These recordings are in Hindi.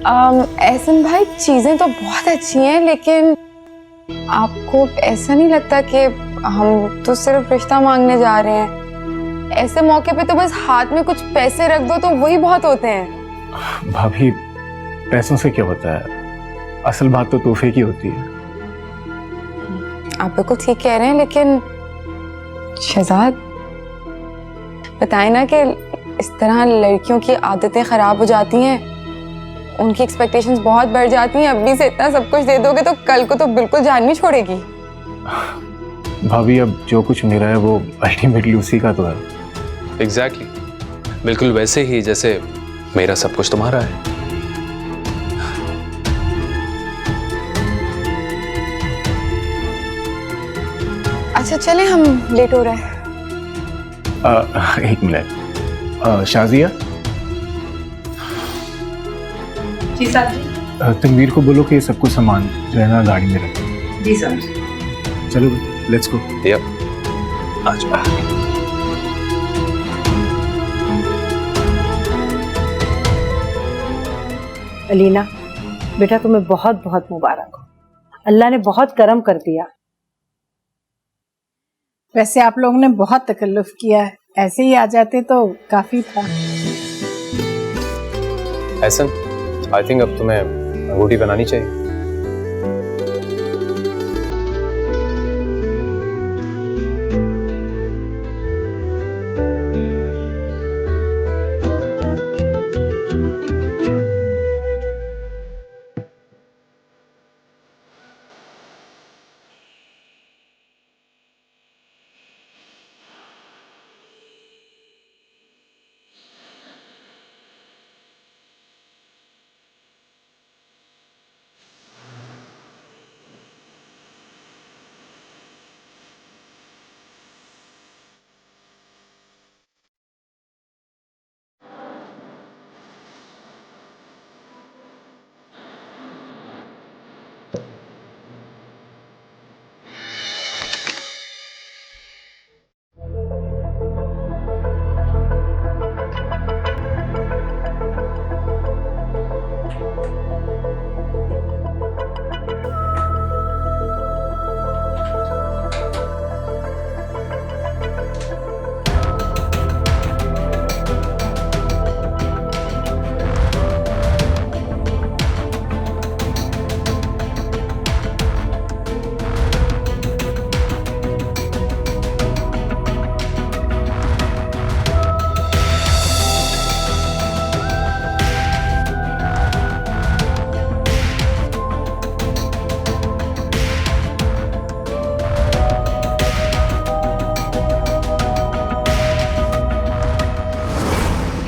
एहसन भाई, चीजें तो बहुत अच्छी हैं, लेकिन आपको ऐसा नहीं लगता कि हम तो सिर्फ रिश्ता मांगने जा रहे हैं? ऐसे मौके पे तो बस हाथ में कुछ पैसे रख दो तो वही बहुत होते हैं। भाभी, पैसों से क्या होता है? असल बात तो तोहफे की होती है। आप बिल्कुल ठीक कह रहे हैं, लेकिन शहजाद, बताएं ना कि इस तरह लड़कियों की आदतें खराब हो जाती हैं, उनकी एक्सपेक्टेशंस बहुत बढ़ जाती हैं। अभी से इतना सब कुछ दे दोगे तो कल को तो बिल्कुल जान नहीं छोड़ेगी। भाभी, अब जो कुछ मेरा है वो अल्टीमेटली उसी का तो है। एग्जैक्टली, बिल्कुल वैसे ही जैसे मेरा सब कुछ तुम्हारा है। अच्छा चले, हम लेट हो रहे हैं। एक मिनट, शाजिया, जी साहब जी। तनवीर को बोलो कि ये सब कुछ सामान जो है ना गाड़ी में रखो। जी साहब। चलो लेट्स गो। यप, आ जाओ। अलीना बेटा, तुम्हें बहुत बहुत मुबारक हो। अल्लाह ने बहुत करम कर दिया। वैसे आप लोगों ने बहुत तकल्लुफ किया है, ऐसे ही आ जाते तो काफी था। एहसन, आई थिंक अब तुम्हें रोटी बनानी चाहिए।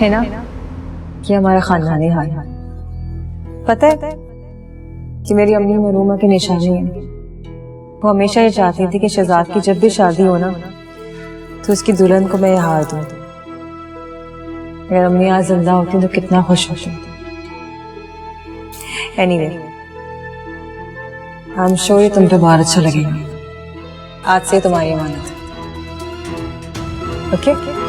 है ना कि हमारा खानदानी हाल है। पता है कि मेरी अम्मी मरूमा की निशानी है। वो हमेशा ये चाहती थी कि शहजाद की जब भी शादी हो ना तो उसकी दुल्हन को मैं ये हार दूं। अगर अम्मी आज जिंदा होती तो कितना खुश होती। एनीवे, आई एम श्योर ये तुम पे बहुत अच्छा लगेगा। आज से तुम्हारी अमानत है। ओके?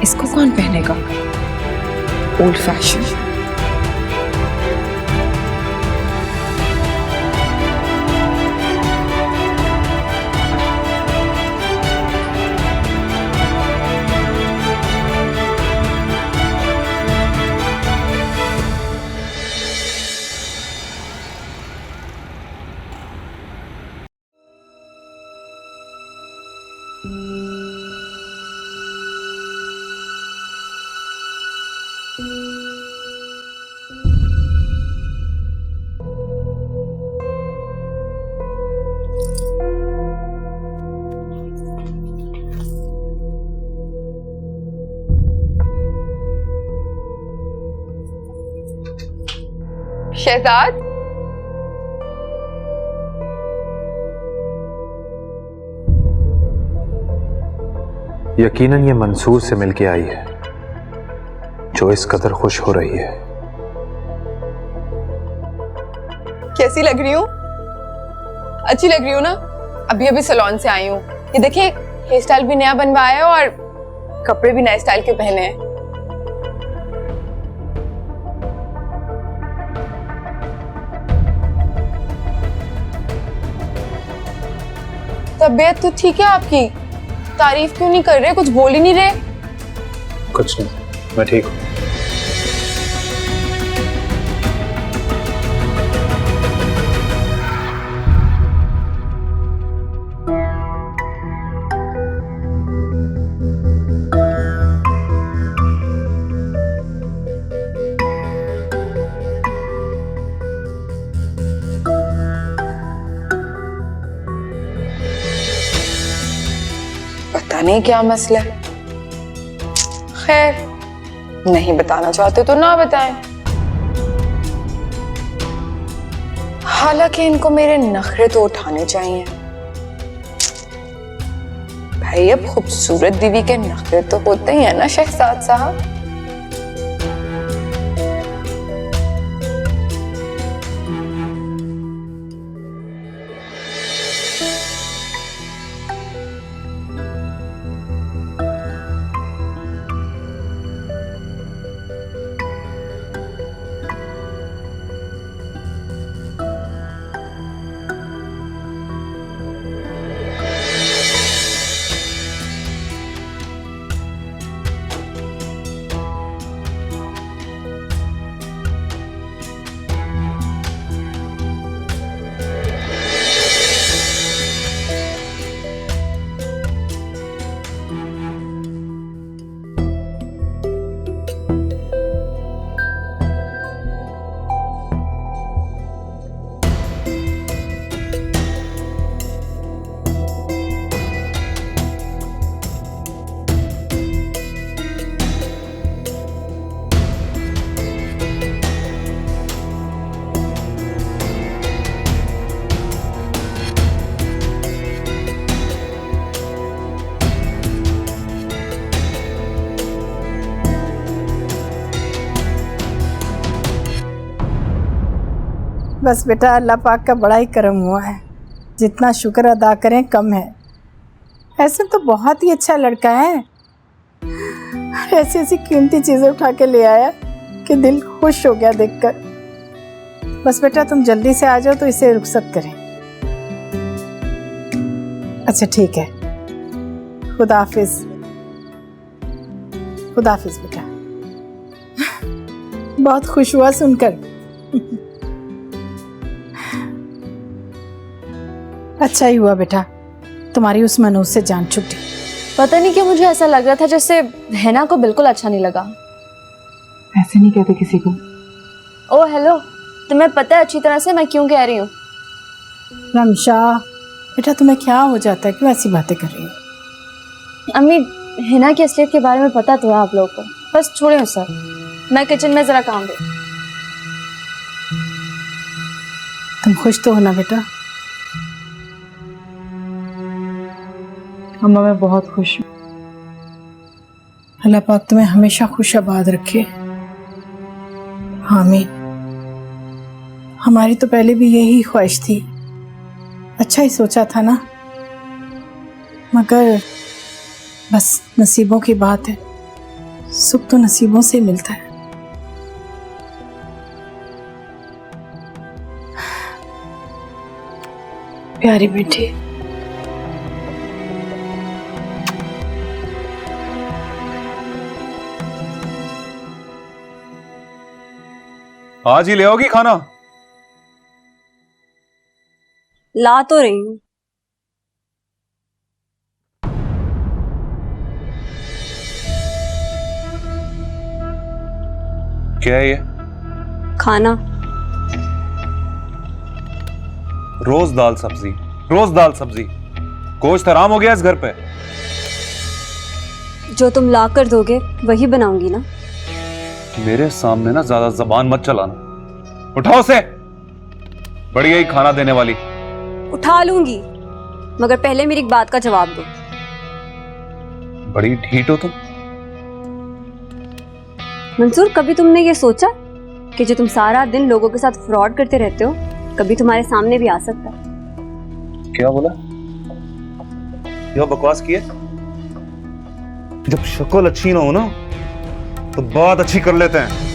इसको कौन पहनेगा? Old fashion. शहजाद, यकीनन ये मंसूर से मिलके आई है जो इस कदर खुश हो रही है। कैसी लग रही हूँ? अच्छी लग रही हूँ ना? अभी अभी सैलून से आई हूँ। ये देखिए, हेयर स्टाइल भी नया बनवाया है और कपड़े भी नए स्टाइल के पहने हैं। तबीयत तो ठीक है आपकी? तारीफ क्यों नहीं कर रहे? कुछ बोल ही नहीं रहे। कुछ नहीं, मैं ठीक हूँ। पता नहीं क्या मसला है। खैर, नहीं बताना चाहते तो ना बताएं। हालांकि इनको मेरे नखरे तो उठाने चाहिए। भाई, अब खूबसूरत बीवी के नखरे तो होते ही है ना शहजाद साहब। बस बेटा, अल्लाह पाक का बड़ा ही करम हुआ है। जितना शुक्र अदा करें कम है। ऐसे तो बहुत ही अच्छा लड़का है। ऐसी ऐसी कीमती चीज़ें उठा के ले आया कि दिल खुश हो गया देखकर। बस बेटा, तुम जल्दी से आ जाओ तो इसे रुखसत करें। अच्छा ठीक है, खुदा हाफिज। खुदा हाफिज बेटा। बहुत खुश हुआ सुनकर। अच्छा ही हुआ बेटा, तुम्हारी उस मनोज से जान छूटी। पता नहीं क्यों मुझे ऐसा लग रहा था जैसे हैना को बिल्कुल अच्छा नहीं लगा। ऐसे नहीं कहते किसी को। ओ हेलो, तुम्हें पता है अच्छी तरह से मैं क्यों कह रही हूँ? रमशा बेटा, तुम्हें क्या हो जाता है? क्यों ऐसी बातें कर रही हो? अम्मी, हैना की असलियत के बारे में पता तो है आप लोगों को। बस छोड़े सर, मैं किचन में जरा काम दे। तुम खुश तो हो ना बेटा? अम्मा, मैं बहुत खुश हूँ। अल्लाह पाक तुम्हें हमेशा खुश आबाद रखे। आमीन। हमारी तो पहले भी यही ख्वाहिश थी। अच्छा ही सोचा था ना, मगर बस नसीबों की बात है। सुख तो नसीबों से मिलता है। प्यारी बेटी, आज ही ले आओगी खाना? ला तो रही हूँ। क्या है ये? खाना। रोज दाल सब्जी, रोज दाल सब्जी। गोश्त हराम हो गया इस घर पे। जो तुम ला कर दोगे वही बनाऊंगी ना। मेरे सामने ना ज्यादा जबान मत चलाना। उठाओ से, बढ़िया ही खाना देने वाली। उठा लूंगी, मगर पहले मेरी एक बात का जवाब दो। बड़ी ढीठ हो तुम। मंसूर, कभी तुमने ये सोचा कि जो तुम सारा दिन लोगों के साथ फ्रॉड करते रहते हो कभी तुम्हारे सामने भी आ सकता है? क्या बोला? क्या बकवास की है? जब शक्ल अच्छी ना हो ना तो बात अच्छी कर लेते हैं।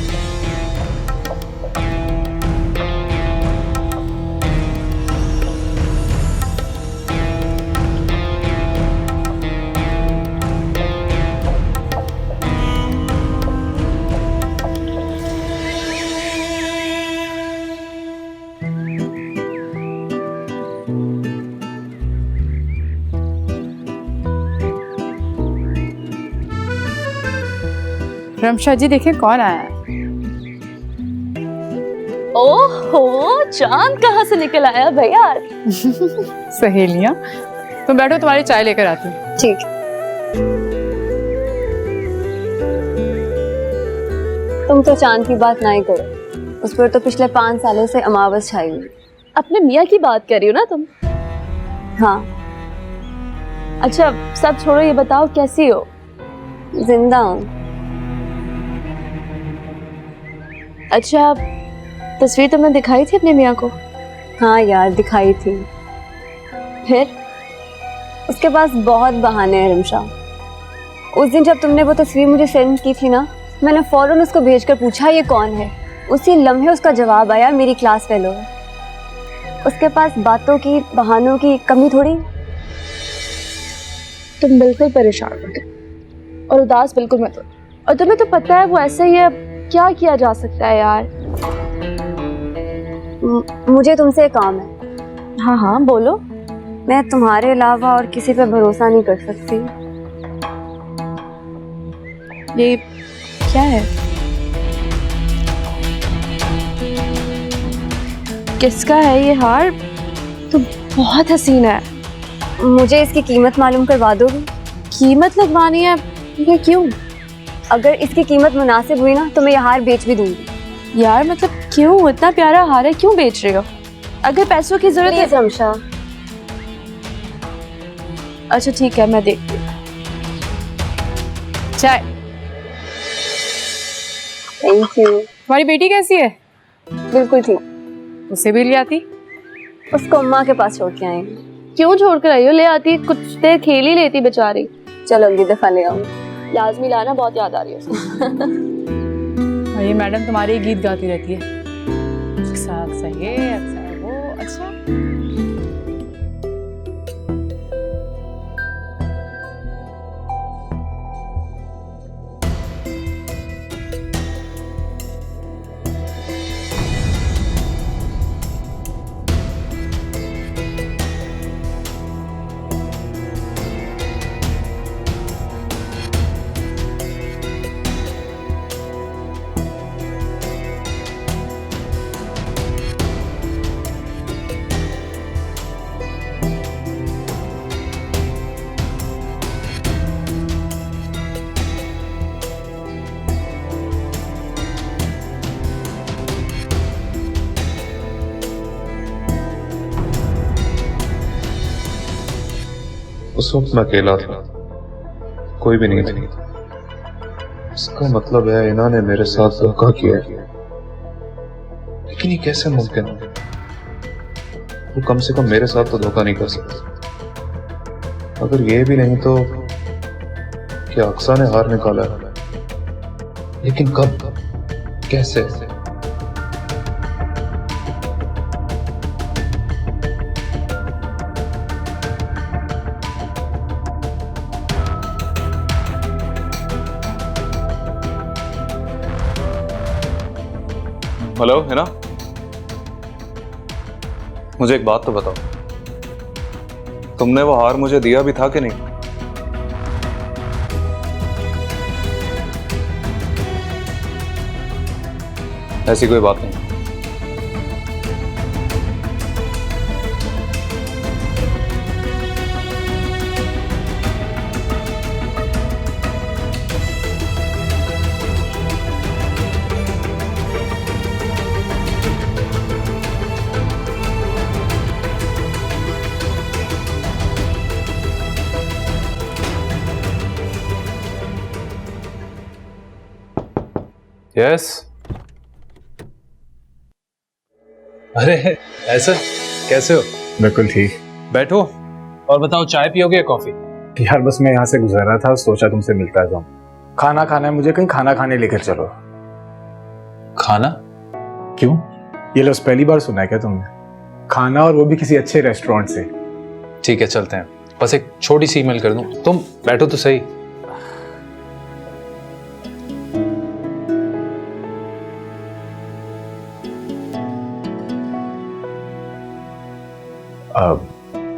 रमशा जी देखिए कौन आया है। ओहो, चांद कहाँ से निकल आया भैया? सहेलियां, तुम बैठो, तुम्हारी चाय लेकर आती हूँ। ठीक। तुम तो चांद की बात ना ही करो, उस पर तो पिछले 5 सालों से अमावस छाई हुई। अपने मियाँ की बात कर रही हो ना तुम? हाँ। अच्छा सब छोड़ो, ये बताओ कैसी हो? जिंदा हूँ। अच्छा, तस्वीर तुमने दिखाई थी अपने मियाँ को? हाँ यार, दिखाई थी। फिर? उसके पास बहुत बहाने हैं रमशा। उस दिन जब तुमने वो तस्वीर मुझे सेंड की थी ना, मैंने फौरन उसको भेजकर पूछा ये कौन है। उसी लम्हे उसका जवाब आया, मेरी क्लास फेलो है। उसके पास बातों की, बहानों की कमी थोड़ी। तुम बिल्कुल परेशान मत हो और उदास बिल्कुल मत हो। और तुम्हें तो पता है वो ऐसा ही है, क्या किया जा सकता है यार? मुझे तुमसे एक काम है। हाँ हाँ बोलो। मैं तुम्हारे अलावा और किसी पे भरोसा नहीं कर सकती। ये क्या है? किसका है ये हार? तो बहुत हसीन है। मुझे इसकी कीमत मालूम करवा दोगी? कीमत लगवानी है? ये क्यों? अगर इसकी कीमत मुनासिब हुई ना तो मैं ये हार बेच भी दूंगी। यार मतलब क्यों? इतना प्यारा हार है, क्यों बेच रहे हो? अगर पैसों की जरूरत है। रमशा। अच्छा ठीक है, मैं देखती हूँ। चाय। Thank you. तुम्हारी बेटी कैसी है? बिल्कुल ठीक। उसे भी ले आती। उसको अम्मा के पास छोड़ के आएंगे। क्यों छोड़ कर आई हो? ले आती, कुछ देर खेल ही लेती बेचारी। चलो अगली दफा ले आऊँ। लाजमी लाना, बहुत याद आ रही है उसको। और ये मैडम तुम्हारे गीत गाती रहती है, अक्सर अक्सर ये अक्सर वो। अच्छा उस वक्त मैं अकेला था, कोई भी नहीं था। इसका मतलब है इन्होंने मेरे साथ धोखा किया। लेकिन ये कैसे मुमकिन है? वो कम से कम मेरे साथ तो धोखा नहीं कर सकता। अगर ये भी नहीं तो क्या अक्सा ने हार निकाला है? लेकिन कब, कैसे? हेलो, है ना? मुझे एक बात तो बताओ, तुमने वो हार मुझे दिया भी था कि नहीं? ऐसी कोई बात नहीं। यस। अरे ऐसा कैसे हो? बिल्कुल ठीक। बैठो और बताओ, चाय पियोगे या कॉफी? यार बस मैं यहाँ से गुजर रहा था, सोचा तुमसे मिलता जाऊं। खाना खाना है मुझे, कहीं खाना खाने लेकर चलो। खाना? क्यों, ये लफ्ज़ पहली बार सुना है क्या तुमने? खाना, और वो भी किसी अच्छे रेस्टोरेंट से। ठीक है चलते हैं, बस एक छोटी सी ईमेल कर दूं। तुम बैठो तो सही।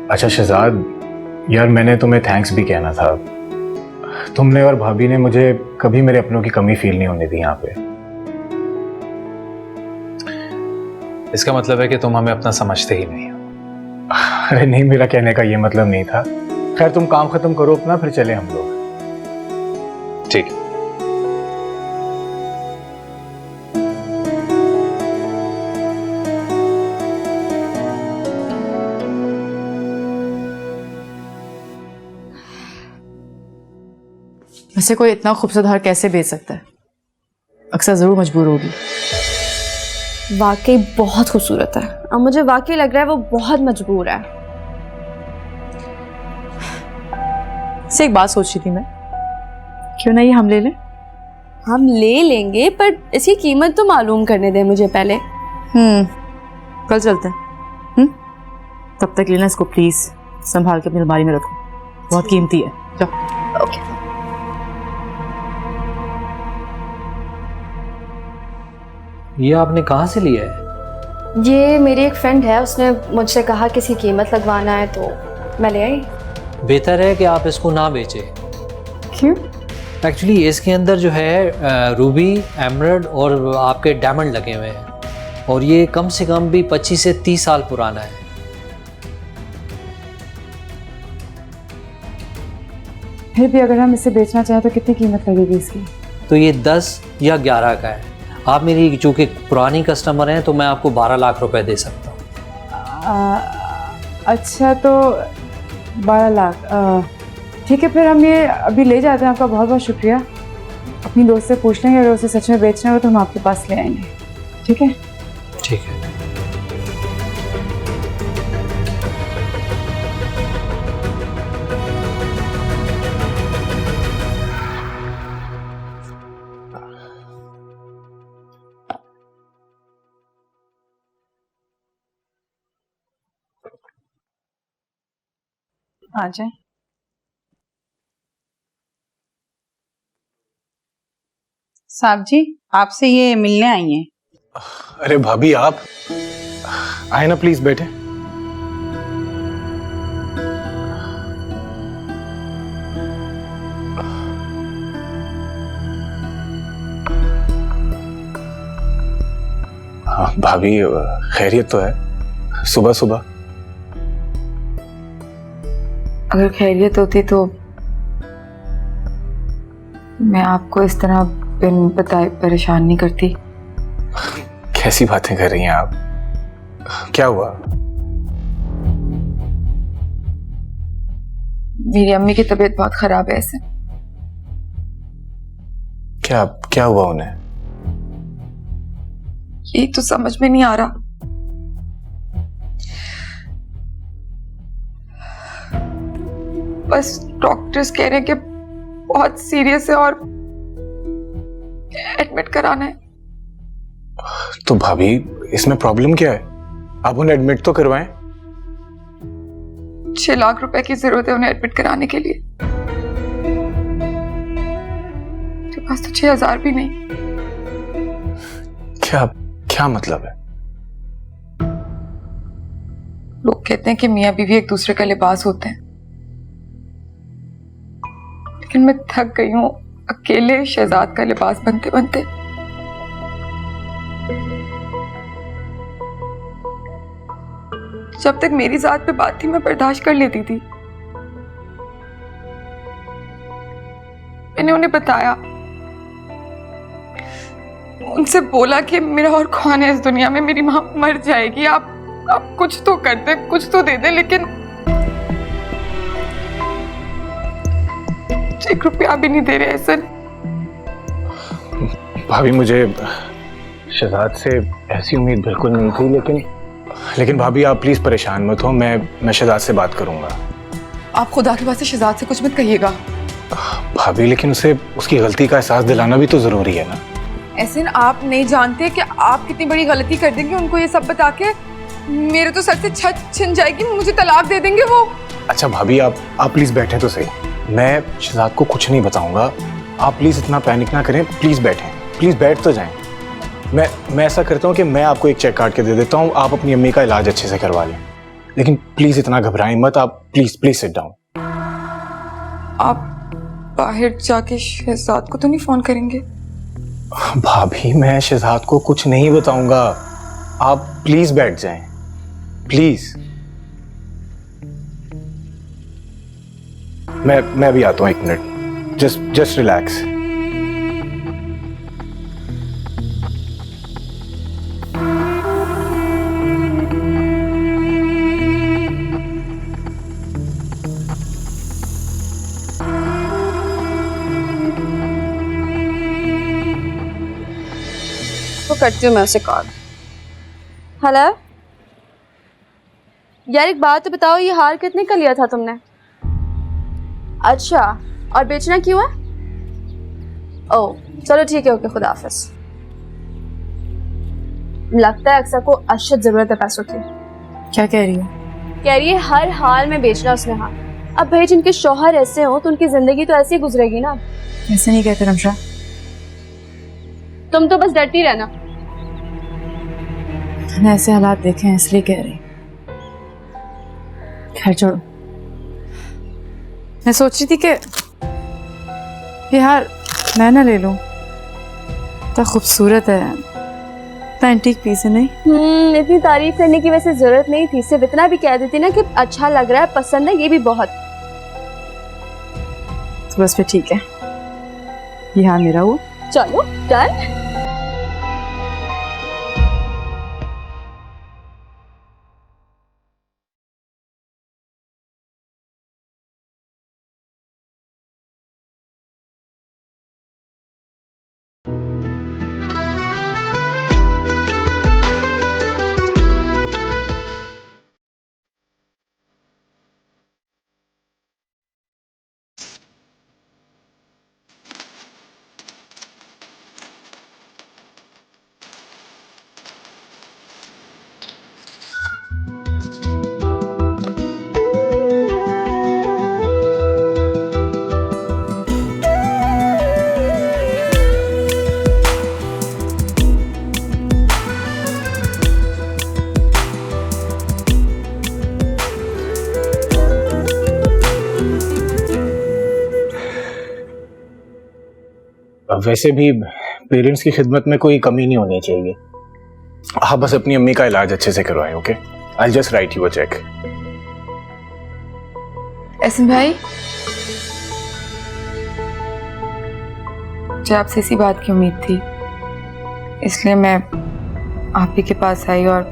अच्छा शहजाद, यार मैंने तुम्हें थैंक्स भी कहना था। तुमने और भाभी ने मुझे कभी मेरे अपनों की कमी फील नहीं होने दी यहाँ पे। इसका मतलब है कि तुम हमें अपना समझते ही नहीं हो। अरे नहीं, मेरा कहने का ये मतलब नहीं था। खैर तुम काम खत्म करो अपना, फिर चले हम लोग। ठीक है। वैसे कोई इतना खूबसूरत हार कैसे बेच सकता है? अक्सर जरूर मजबूर होगी। वाकई बहुत खूबसूरत है और मुझे वाकई लग रहा है वो बहुत मजबूर है। से एक बात सोच रही थी मैं, क्यों ना ये हम ले लें? हम ले लेंगे, पर इसकी कीमत तो मालूम करने दे मुझे पहले। कल चलते हैं। तब तक लेना इसको प्लीज, संभाल के अपनी अलमारी में रखो, बहुत कीमती है। जाओ। ओके। ये आपने कहाँ से लिया है? ये मेरी एक फ्रेंड है, उसने मुझसे कहा कि इसकी कीमत लगवाना है तो मैं ले आई। बेहतर है कि आप इसको ना बेचें। क्यों? एक्चुअली इसके अंदर जो है रूबी, एमरल्ड और आपके डायमंड लगे हुए हैं, और ये कम से कम भी 25 से 30 साल पुराना है। फिर भी अगर हम इसे बेचना चाहें तो कितनी कीमत लगेगी इसकी? तो ये 10 या 11 का है। आप मेरी चूँकि पुरानी कस्टमर हैं तो मैं आपको 12 लाख रुपए दे सकता हूँ। अच्छा तो 12 लाख, ठीक है फिर हम ये अभी ले जाते हैं। आपका बहुत बहुत शुक्रिया। अपनी दोस्त से पूछ लेंगे, अगर उसे सच में बेचना हो तो हम आपके पास ले आएंगे। ठीक है? ठीक है। आ जाए। साहब जी, आपसे ये मिलने आई हैं। अरे भाभी आप आए ना, प्लीज बैठे। हाँ भाभी, खैरियत तो है? सुबह सुबह अगर खैरियत होती तो मैं आपको इस तरह बिन बताए परेशान नहीं करती। कैसी बातें कर रही हैं आप? क्या हुआ? मेरी अम्मी की तबीयत बहुत खराब है। ऐसे क्या क्या हुआ उन्हें? ये तो समझ में नहीं आ रहा। बस डॉक्टर्स कह रहे हैं कि बहुत सीरियस है और एडमिट कराना है। तो भाभी इसमें प्रॉब्लम क्या है? आप उन्हें एडमिट तो करवाएं। 6 लाख रुपए की जरूरत है उन्हें एडमिट कराने के लिए। मेरे पास तो 6,000 भी नहीं। क्या क्या मतलब है? लोग कहते हैं कि मियां बीवी एक दूसरे का लिबास होते हैं, लेकिन मैं थक गई हूं अकेले शहजाद का लिबास बनते बनते। जब तक मेरी जात पे बात थी मैं बर्दाश्त कर लेती थी। मैंने उन्हें बताया, उनसे बोला कि मेरा और कौन है इस दुनिया में, मेरी मां मर जाएगी, आप कुछ तो कर दे, कुछ तो दे दे। लेकिन 1 रुपया भी नहीं दे रहे। ऐसा भाभी मुझे शहजाद से ऐसी उम्मीद बिल्कुल नहीं थी, लेकिन भाभी आप प्लीज परेशान मत हो, मैं शहजाद से बात करूंगा। आप खुदा के वास्ते शहजाद से कुछ मत कहिएगा। भाभी लेकिन उसे उसकी गलती का एहसास दिलाना भी तो जरूरी है ना। ऐसे आप नहीं जानते कि आप कितनी बड़ी गलती कर देंगे उनको ये सब बता के। मेरे तो सर से छत छिन जाएगी, मुझे तलाक दे देंगे वो। अच्छा भाभी आप प्लीज बैठे तो सही, मैं शहजाद को कुछ नहीं बताऊंगा। आप प्लीज इतना पैनिक ना करें, प्लीज बैठें, प्लीज बैठ तो जाएं। मैं ऐसा करता हूँ कि मैं आपको एक चेक काट के दे देता हूँ, आप अपनी अम्मी का इलाज अच्छे से करवा लें, लेकिन प्लीज इतना घबराएं मत। आप प्लीज सिट डाउन। आप बाहर जाके शहजाद को तो नहीं फोन करेंगे? भाभी मैं शहजाद को कुछ नहीं बताऊंगा, आप प्लीज बैठ जाएं, प्लीज। मैं भी आता हूँ, 1 मिनट, जस्ट रिलैक्स। करती हूँ मैं उसे कॉल। हेलो यार, एक बात तो बताओ, ये हार कितने का लिया था तुमने? अच्छा, और बेचना क्यों है? ओह चलो ठीक है, ओके, खुदा हाफिज। लगता है अक्सर को अशद जरूरत है पैसों की। क्या कह रही है? कह रही है हर हाल में बेचना उसने हार। अब भाई जिनके शौहर ऐसे हो तो उनकी जिंदगी तो ऐसी गुजरेगी ना। ऐसे नहीं कहते रमशा, तुम तो बस डरती रहना। मैंने ऐसे हालात देखे हैं इसलिए कह रही। खैर छोड़ो, मैं सोच रही थी कि यार मैं ना ले लूं, तो खूबसूरत है, तो एंटीक पीस है नहीं। इतनी तारीफ करने की वैसे जरूरत नहीं थी, सिर्फ इतना भी कह देती ना कि अच्छा लग रहा है, पसंद है, ये भी बहुत। तो बस फिर ठीक है, ये हाँ मेरा वो। चलो डन। वैसे भी पेरेंट्स की खिदमत में कोई कमी नहीं होनी चाहिए। आप बस अपनी अम्मी का इलाज अच्छे से करवाएं, okay? I just write you a check. Ehsan भाई, मुझे आपसे इसी बात की उम्मीद थी, इसलिए मैं आप ही के पास आई। और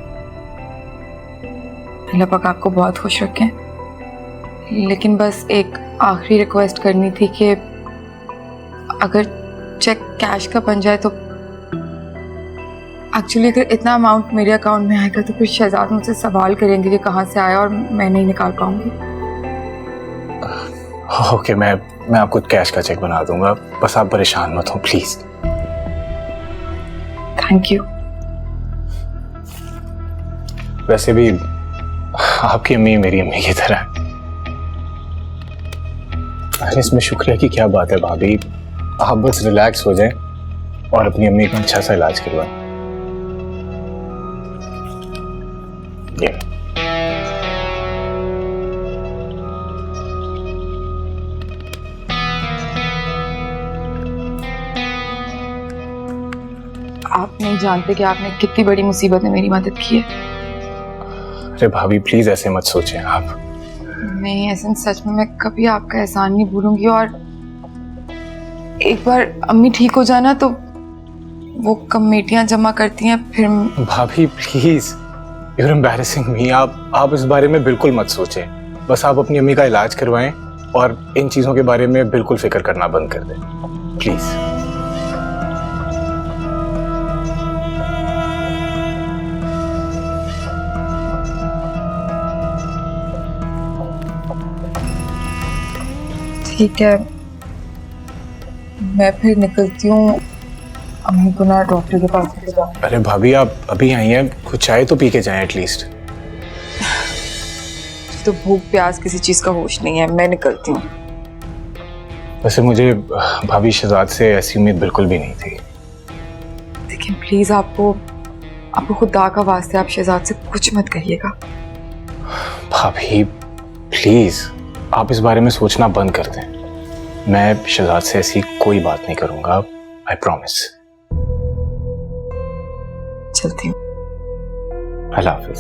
अल्लाह पाक आपको बहुत खुश रखें, लेकिन बस एक आखिरी रिक्वेस्ट करनी थी कि अगर चेक कैश का बन जाए तो एक्चुअली अगर इतना अमाउंट मेरे अकाउंट में आएगा तो फिर शहजाद मुझसे सवाल करेंगे कि कहाँ से आया, और मैं नहीं निकाल पाऊंगी। ओके, मैं आपको कैश का चेक बना दूंगा, बस आप परेशान मत हो प्लीज। Thank you. वैसे भी आपकी अम्मी मेरी अम्मी की तरह। अरे इसमें शुक्रिया की क्या बात है भाभी, आप बस रिलैक्स हो जाएं और अपनी अम्मी का अच्छा सा इलाज करवाएं। ये आप नहीं जानते कि आपने कितनी बड़ी मुसीबत में मेरी मदद की है। अरे भाभी प्लीज ऐसे मत सोचें आप। नहीं, ऐसे सच में मैं कभी आपका एहसान नहीं भूलूंगी। और एक बार अम्मी ठीक हो जाना तो वो कमेटियां जमा करती हैं, फिर। भाभी प्लीज, you're embarrassing me। आप इस बारे में बिल्कुल मत सोचें, बस आप अपनी अम्मी का इलाज करवाएं और इन चीजों के बारे में बिल्कुल फिक्र करना बंद कर दें, प्लीज। ठीक है, मैं फिर निकलती हूँ। अम्मी को ना डॉक्टर के पास लेके जाऊँ। अरे भाभी आप अभी आई हैं, कुछ चाय तो पी के जाएं एटलीस्ट। तो भूख प्यास किसी चीज का होश नहीं है, मैं निकलती हूँ। वैसे मुझे भाभी शहजाद से ऐसी उम्मीद बिल्कुल भी नहीं थी। लेकिन प्लीज आपको खुदा का वास्ते आप शहजाद से कुछ मत कहिएगा। भाभी प्लीज आप इस बारे में सोचना बंद कर दें। मैं शहजाद से ऐसी कोई बात नहीं करूंगा, आई प्रॉमिस। चलती हूँ। अल्लाह हाफिज।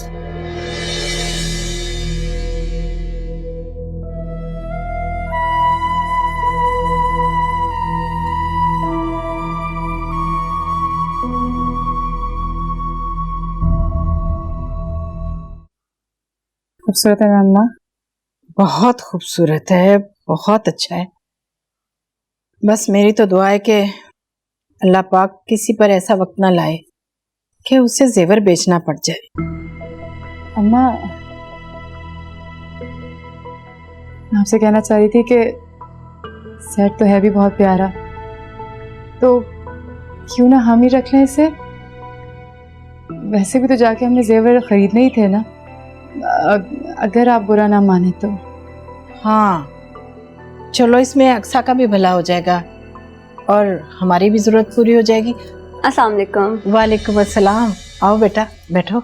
खूबसूरत है अम्मा। बहुत खूबसूरत है, बहुत अच्छा है। बस मेरी तो दुआ है कि अल्लाह पाक किसी पर ऐसा वक्त ना लाए कि उसे जेवर बेचना पड़ जाए। अम्मा, मैं आपसे कहना चाह रही थी कि सेट तो है भी बहुत प्यारा, तो क्यों ना हम ही रख लें इसे। वैसे भी तो जाके हमने जेवर खरीदने ही थे ना, अगर आप बुरा ना माने तो। हाँ चलो, इसमें अक्सा का भी भला हो जाएगा और हमारी भी जरूरत पूरी हो जाएगी। अस्सलाम वालेकुम। वालेकुम अस्सलाम। आओ बेटा बैठो।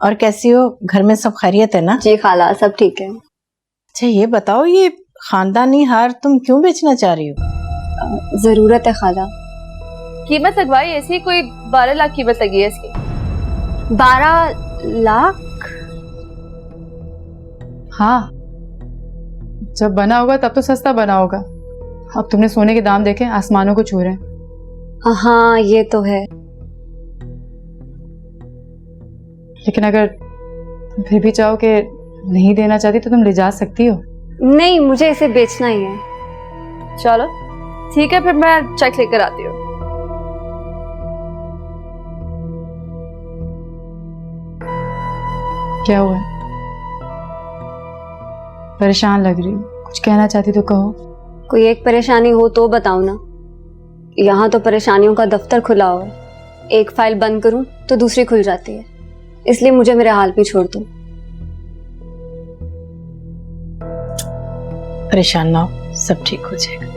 और कैसी हो, घर में सब खैरियत है ना? जी खाला, सब ठीक है। अच्छा ये बताओ, ये खानदानी हार तुम क्यों बेचना चाह रही हो? जरूरत है खाला। कीमत लगवाई ऐसी, कोई 12 लाख कीमत लगी है इसकी। 12 लाख? हाँ, जब बना होगा तब तो सस्ता बना होगा। अब तुमने सोने के दाम देखे, आसमानों को छू रहे हैं। हाँ ये तो है। लेकिन अगर तुम फिर भी चाहो कि नहीं देना चाहती तो तुम ले जा सकती हो। नहीं, मुझे इसे बेचना ही है। चलो ठीक है, फिर मैं चेक लेकर आती हूँ। क्या हुआ? परेशान लग रही हो, कुछ कहना चाहती तो कहो। कोई एक परेशानी हो तो बताओ ना। यहाँ तो परेशानियों का दफ्तर खुला हुआ है। एक फाइल बंद करूं तो दूसरी खुल जाती है, इसलिए मुझे मेरे हाल पे छोड़ दो। परेशान ना हो, सब ठीक हो जाएगा।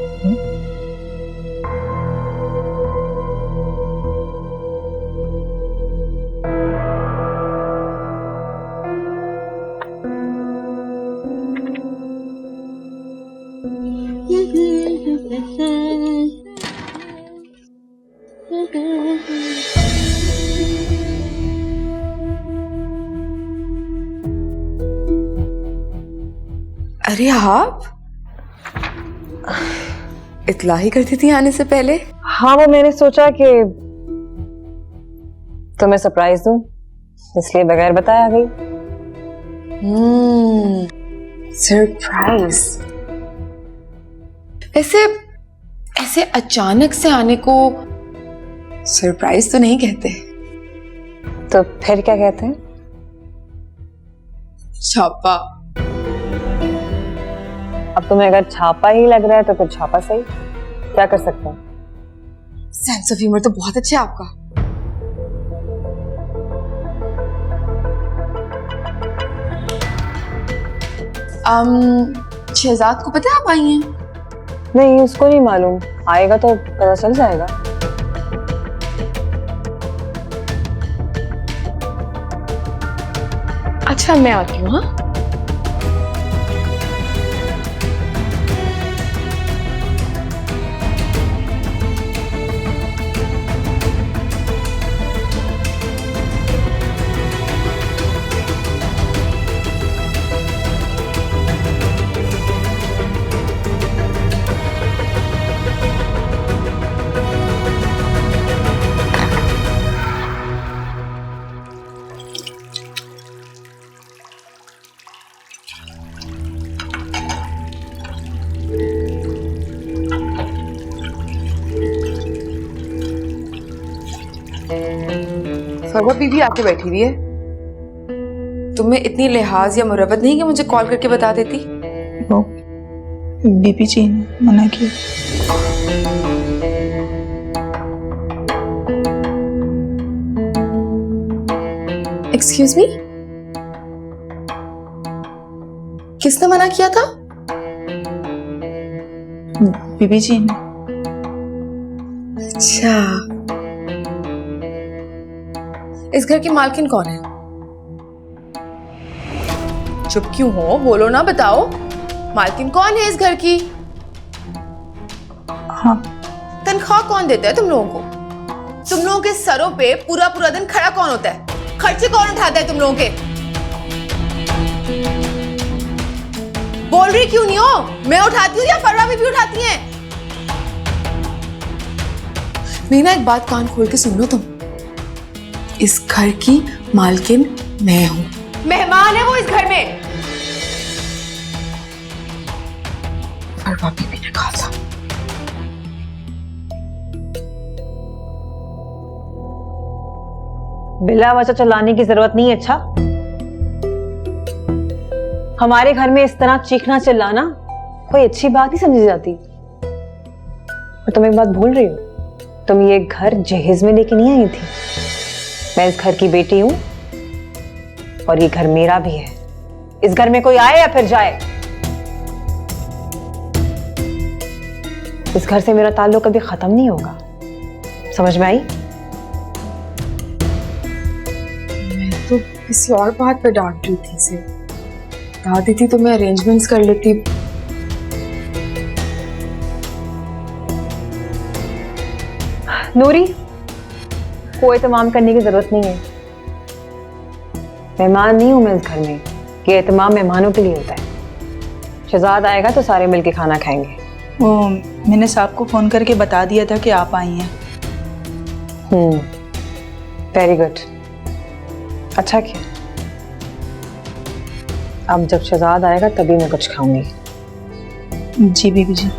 अरे आप इतला ही करती थी आने से पहले? हाँ, वो मैंने सोचा कि तुम्हें सरप्राइज दूं, इसलिए बगैर बताए आ गई। सरप्राइज। वैसे ऐसे अचानक से आने को सरप्राइज तो नहीं कहते। तो फिर क्या कहते हैं? छापा। अब तुम्हें अगर छापा ही लग रहा है तो फिर छापा सही, क्या कर सकते हैं। सेंस ऑफ ह्यूमर तो बहुत अच्छा है आपका। शहजाद को पता है आप आई हैं? नहीं, उसको नहीं मालूम, आएगा तो पता चल जाएगा। अच्छा मैं आती हूँ। हाँ फरवत बीबी आके बैठी हुई है। तुम्हें इतनी लिहाज या मुरब्बत नहीं कि मुझे कॉल करके बता देती? बीबी जी ने मना किया। एक्सक्यूज मी, किसने मना किया था? बीबी जी ने। अच्छा, इस घर की मालकिन कौन है? चुप क्यों हो? बोलो ना, बताओ। मालकिन कौन है इस घर की? हाँ। तनख्वाह कौन देता है तुम लोगों को? तुम लोगों के सरों पे पूरा पूरा दिन खड़ा कौन होता है? खर्चे कौन उठाता है तुम लोगों के? बोल रही क्यों नहीं हो? मैं उठाती हूँ या फर्रा भी उठाती हैं? मीना, एक बात कान खोल के सुन लो तुम। इस घर की मालकिन मैं हूं। मेहमान है वो इस घर में। फरवा बीबी ने कहा था। बिला वजह चलाने की जरूरत नहीं है। अच्छा, हमारे घर में इस तरह चीखना चिल्लाना कोई अच्छी बात नहीं समझी जाती। और तुम एक बात भूल रही हो, तुम ये घर जहेज में लेके नहीं आई थी। मैं इस घर की बेटी हूं और ये घर मेरा भी है। इस घर में कोई आए या फिर जाए, इस घर से मेरा ताल्लुक कभी खत्म नहीं होगा। समझ में आई? मैं तो किसी और बात पे डांट रही थी इसे। दादी थी तो मैं अरेंजमेंट्स कर लेती। नूरी, कोई एहतमाम करने की जरूरत नहीं है। मेहमान नहीं हूं मैं इस घर में। ये एहतमाम मेहमानों के लिए होता है। शहजाद आएगा तो सारे मिलके खाना खाएंगे। वो मैंने साहब को फोन करके बता दिया था कि आप आई हैं। वेरी गुड, अच्छा किया। अब जब शहजाद आएगा तभी मैं कुछ खाऊंगी। जी बीबी जी।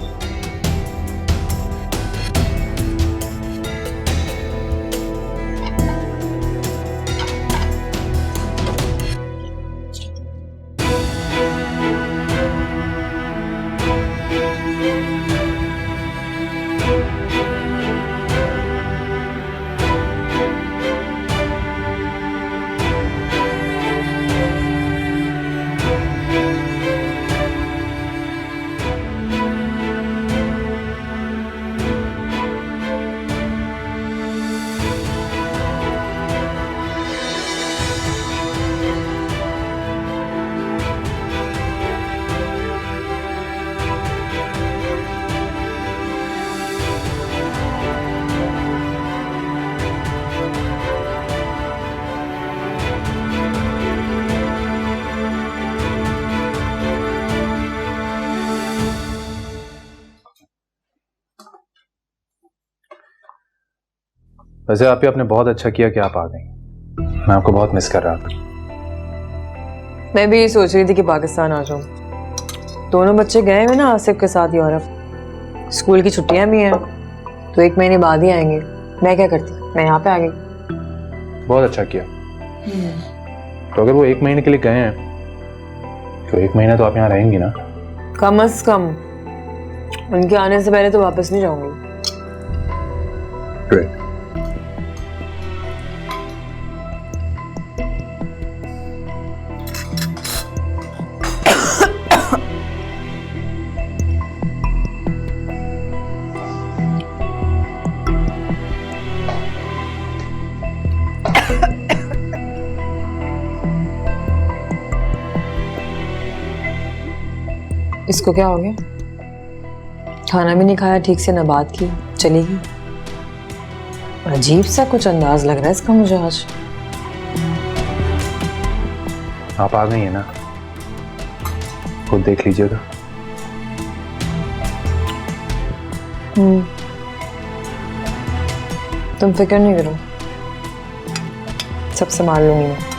वैसे आप ही आपने बहुत अच्छा किया कि आप आ गई। मैं आपको बहुत मिस कर रहा था। मैं भी ये सोच रही थी कि पाकिस्तान आ जाऊं। दोनों बच्चे गए हुए ना आसिफ के साथ यूरोप। स्कूल की छुट्टियां भी हैं तो 1 महीने बाद ही आएंगे। मैं क्या करती, मैं यहाँ पे आ गई। बहुत अच्छा किया। तो अगर वो 1 महीने के लिए गए हैं तो 1 महीना तो आप यहाँ रहेंगी ना? कम से कम उनके आने से पहले तो वापस नहीं जाऊंगी। ग्रेट। इसको क्या हो गया? खाना भी नहीं खाया ठीक से, ना बात की, चली गई। अजीब सा कुछ अंदाज लग रहा है इसका मुझे आज। आप आ गई हैं ना, खुद देख लीजिएगा। तुम फिक्र नहीं करो, सब संभाल लूंगी मैं।